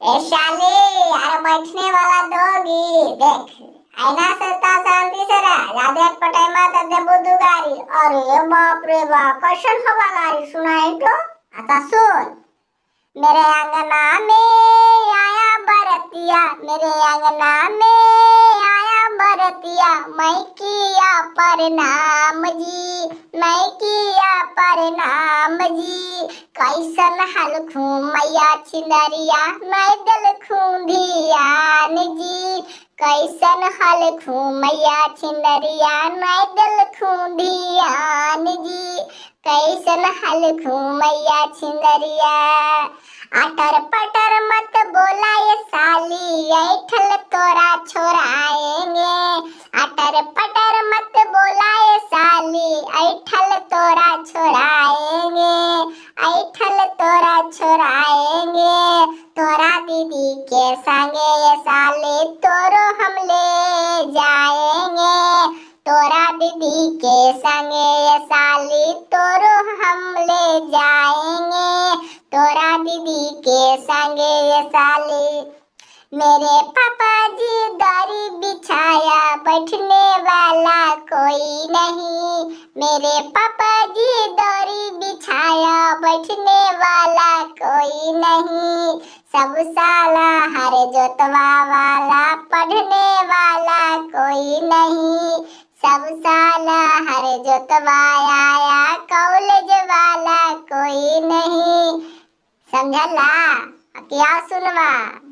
ए शाली, अरे बैठने वाला दोगी देख। आईना से ता शांति से रह। ज्यादा पटाई मत दे बुदुगारी। अरे बाप रे बाप, क्वेश्चन हवा गारी सुनाई तो। आता सुन। मेरे अंगना में आया बरतिया, मेरे अंगना में आया बरतिया, मैं किया प्रणाम जी, मैं किया प्रणाम जी। कैसन हलखू मैया छिंदरिया, मैं दलखू धियान जी। कैसन हलखू मैया छिंदरिया, मैं दलखू धियान जी। कैसन हलखू मैया छिंदरिया। अटर पटर मत बोला ये साली, ऐठल तोरा छोड़ाएंगे। अटर पटर मत बोला ये साली, ऐठल तोरा छोड़ाएंगे, ऐठल तोरा छोड़ाएंगे। तोरा दीदी के संगे ये साली तोरो हम ले जाएंगे। तोरा दीदी के संगे ये साली तोरो हम ले जाएंगे। तोरा दीदी के संगे ये साली। मेरे पापा जी दरी बिछाया, बैठने वाला कोई नहीं। मेरे पापा जी दरी बिछाया, बैठने वाला कोई नहीं। सब साला हर जोतवा वाला, पढ़ने वाला कोई नहीं। सब साला हर जोतवा आया, कॉलेज वाला कोई नहीं। समझला? क्या सुनवा?